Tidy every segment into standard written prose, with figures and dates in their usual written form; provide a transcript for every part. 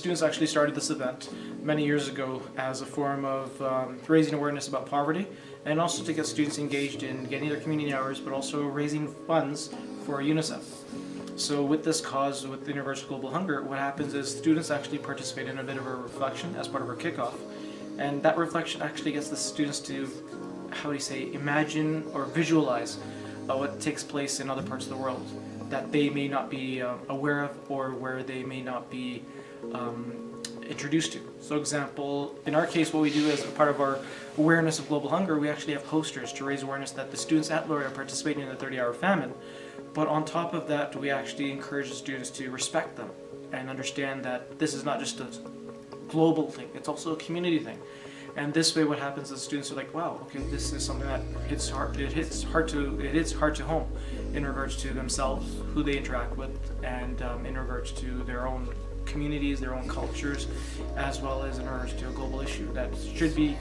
students actually started this event many years ago as a form of raising awareness about poverty, and also to get students engaged in getting their community hours, but also raising funds for UNICEF. So with this cause, with Universal Global Hunger, what happens is students actually participate in a bit of a reflection as part of our kickoff, and that reflection actually gets the students to, how do you say, imagine or visualize what takes place in other parts of the world that they may not be aware of, or where they may not be introduced to. So example, in our case, what we do as a part of our awareness of global hunger, we actually have posters to raise awareness that the students at Laurier are participating in the 30-hour famine. But on top of that, we actually encourage the students to respect them and understand that this is not just a global thing, it's also a community thing. And this way what happens is students are like, wow, okay, this is something that hits hard to home in regards to themselves, who they interact with, and in regards to their own communities, their own cultures, as well as in regards to a global issue that should be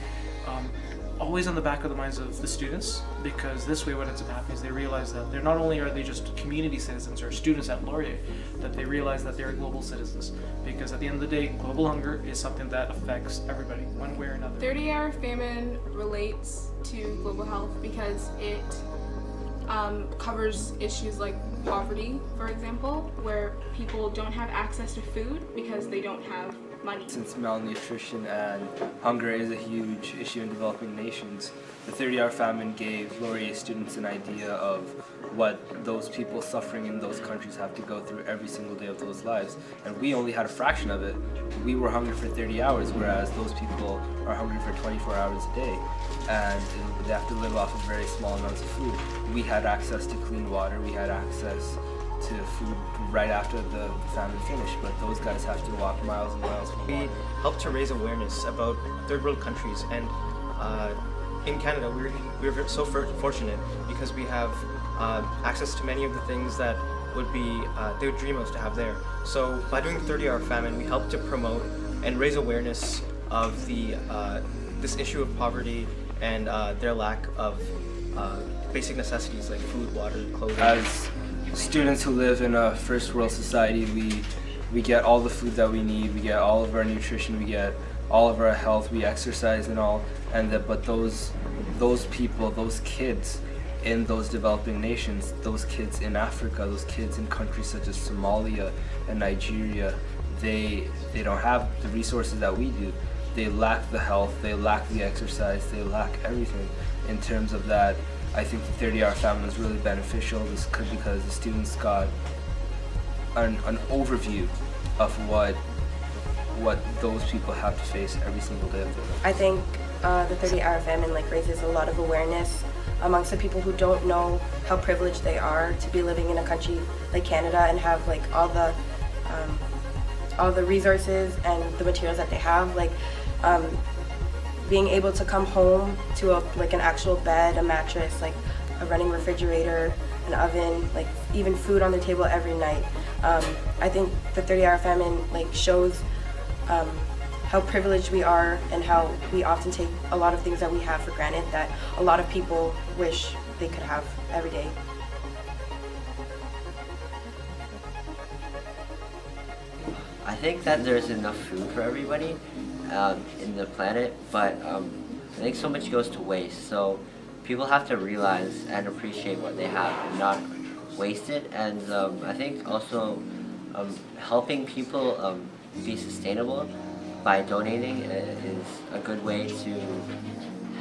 always on the back of the minds of the students, because this way what ends up happening is they realize that they're not only are they just community citizens or students at Laurier, that they realize that they're global citizens, because at the end of the day, global hunger is something that affects everybody one way or another. 30-hour famine relates to global health because it covers issues like poverty, for example, where people don't have access to food because they don't have money. Since malnutrition and hunger is a huge issue in developing nations, the 30-hour famine gave Laurier students an idea of what those people suffering in those countries have to go through every single day of those lives. And we only had a fraction of it. We were hungry for 30 hours, whereas those people are hungry for 24 hours a day. And they have to live off of very small amounts of food. We had access to clean water, we had access to food right after the famine finished, but those guys have to walk miles and miles for We water. help to raise awareness about third world countries, and in Canada we're so fortunate because we have access to many of the things that would be they would dream of to have there. So by doing the 30-hour famine, we help to promote and raise awareness of the this issue of poverty and their lack of basic necessities like food, water, clothing. As students who live in a first world society, we get all the food that we need, we get all of our nutrition, we get all of our health, we exercise and all, but those people, those kids in those developing nations, those kids in Africa, those kids in countries such as Somalia and Nigeria, they don't have the resources that we do. They lack the health, they lack the exercise, they lack everything. In terms of that, I think the 30-hour famine was really beneficial because the students got an overview of what those people have to face every single day of their life. I think the 30-hour famine raises a lot of awareness amongst the people who don't know how privileged they are to be living in a country like Canada and have all the resources and the materials that they have. Being able to come home to an actual bed, a mattress, a running refrigerator, an oven, even food on the table every night. I think the 30-hour famine shows how privileged we are and how we often take a lot of things that we have for granted that a lot of people wish they could have every day. I think that there's enough food for everybody in the planet, but I think so much goes to waste. So people have to realize and appreciate what they have and not waste it. And I think also helping people be sustainable by donating is a good way to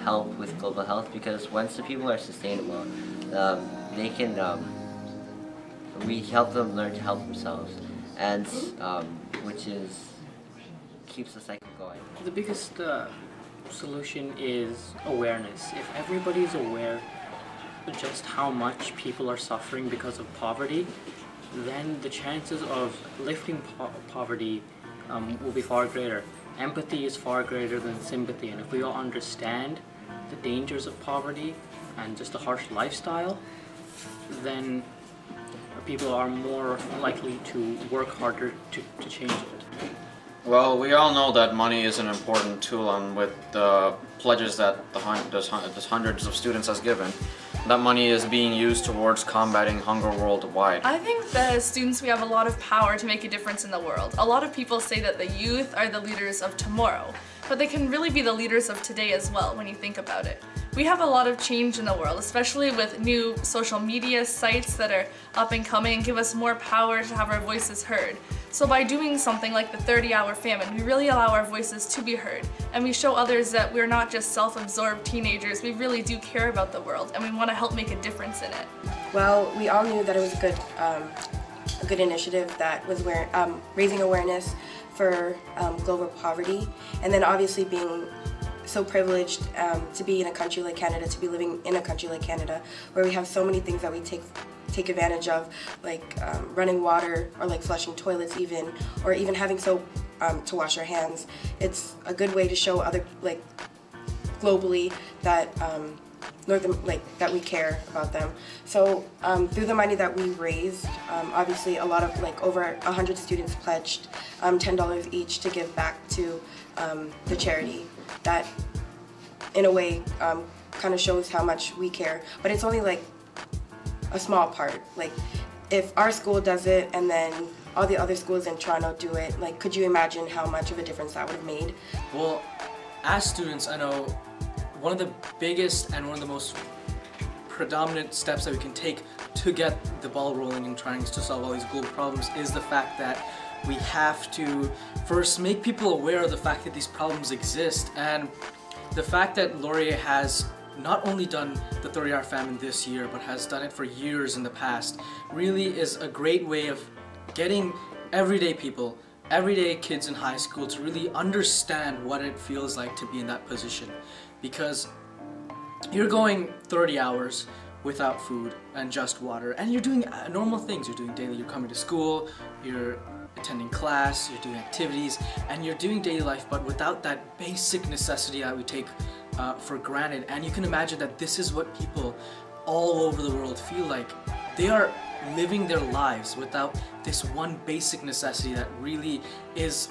help with global health, because once the people are sustainable, they can we help them learn to help themselves, and which keeps the cycle going. The biggest solution is awareness. If everybody is aware of just how much people are suffering because of poverty, then the chances of lifting poverty will be far greater. Empathy is far greater than sympathy, and if we all understand the dangers of poverty and just a harsh lifestyle, then people are more likely to work harder to change it. Well, we all know that money is an important tool, and with the pledges that the hundreds of students has given, that money is being used towards combating hunger worldwide? I think that as students we have a lot of power to make a difference in the world. A lot of people say that the youth are the leaders of tomorrow, but they can really be the leaders of today as well when you think about it. We have a lot of change in the world, especially with new social media sites that are up and coming and give us more power to have our voices heard. So by doing something like the 30-hour famine, we really allow our voices to be heard, and we show others that we're not just self-absorbed teenagers, we really do care about the world and we want to help make a difference in it. Well, we all knew that it was a good initiative that was raising awareness for global poverty, and then obviously being so privileged to be in a country like Canada, to be living in a country like Canada, where we have so many things that we take advantage of, like running water, or like flushing toilets even, or even having soap to wash our hands. It's a good way to show other, like, globally that that we care about them. So through the money that we raised, obviously a lot of, like, over 100 students pledged $10 each to give back to the charity. That in a way kind of shows how much we care, but it's only like a small part. Like, if our school does it and then all the other schools in Toronto do it, like, could you imagine how much of a difference that would have made? Well, as students, I know one of the biggest and one of the most predominant steps that we can take to get the ball rolling in trying to solve all these global problems is the fact that we have to first make people aware of the fact that these problems exist, and the fact that Laurier has not only done the 30-hour famine this year, but has done it for years in the past, really is a great way of getting everyday people, everyday kids in high school to really understand what it feels like to be in that position. Because you're going 30 hours without food and just water, and you're doing normal things. You're doing daily, you're coming to school, you're attending class, you're doing activities, and you're doing daily life, but without that basic necessity that we take for granted. And you can imagine that this is what people all over the world feel like. They are living their lives without this one basic necessity that really is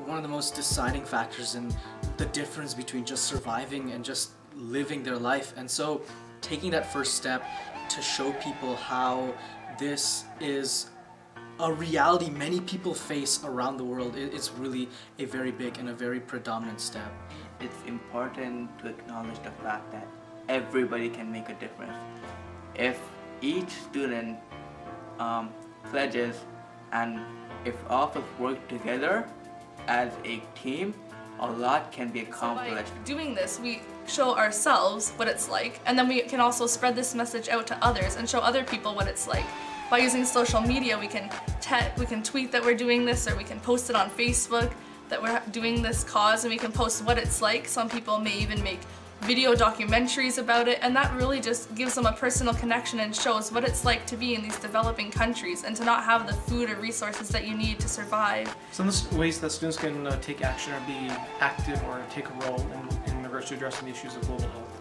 one of the most deciding factors in the difference between just surviving and just living their life. And so taking that first step to show people how this is a reality many people face around the world, it's really a very big and a very predominant step. It's important to acknowledge the fact that everybody can make a difference. If each student pledges, and if all of us work together as a team, a lot can be accomplished. So by doing this, we show ourselves what it's like, and then we can also spread this message out to others and show other people what it's like. By using social media, we can tweet that we're doing this, or we can post it on Facebook that we're doing this cause, and we can post what it's like. Some people may even make video documentaries about it, and that really just gives them a personal connection and shows what it's like to be in these developing countries and to not have the food or resources that you need to survive. Some of the ways that students can take action or be active or take a role in regards to addressing the issues of global health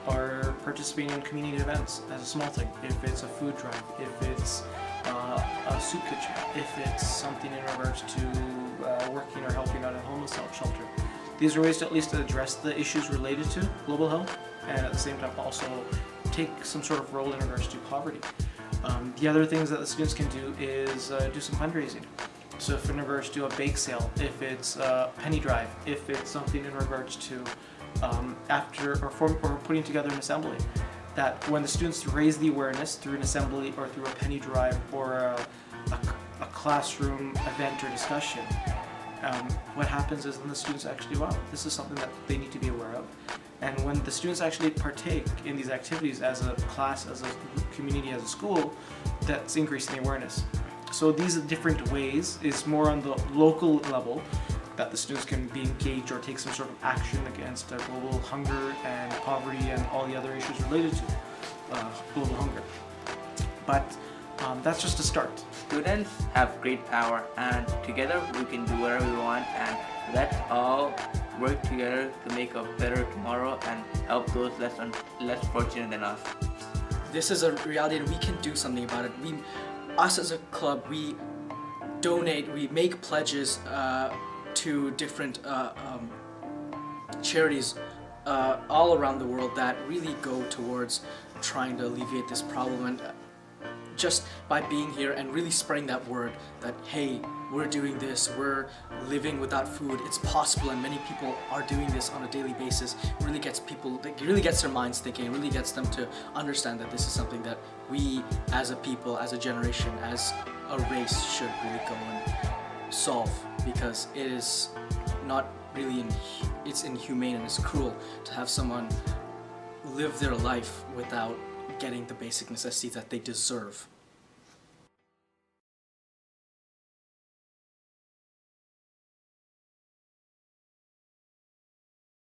are participating in community events as a small thing. If it's a food drive, if it's a soup kitchen, if it's something in regards to working or helping out a homeless shelter. These are ways to at least address the issues related to global health, and at the same time also take some sort of role in regards to poverty. The other things that the students can do is do some fundraising. So if in regards to a bake sale, if it's a penny drive, if it's something in regards to or putting together an assembly, that when the students raise the awareness through an assembly or through a penny drive or a classroom event or discussion, what happens is then the students actually, wow, this is something that they need to be aware of. And when the students actually partake in these activities as a class, as a community, as a school, that's increasing the awareness. So these are different ways. It's more on the local level that the students can be engaged or take some sort of action against global hunger and poverty and all the other issues related to global hunger. But that's just a start. Students have great power, and together we can do whatever we want, and let's all work together to make a better tomorrow and help those less fortunate than us. This is a reality and we can do something about it. Us as a club, we donate, we make pledges to different charities all around the world that really go towards trying to alleviate this problem, and just by being here and really spreading that word that, hey, we're doing this, we're living without food, it's possible, and many people are doing this on a daily basis, really gets people, it really gets their minds thinking, it really gets them to understand that this is something that we as a people, as a generation, as a race should really go and solve, because it is not really, it's inhumane and it's cruel to have someone live their life without getting the basic necessities that they deserve.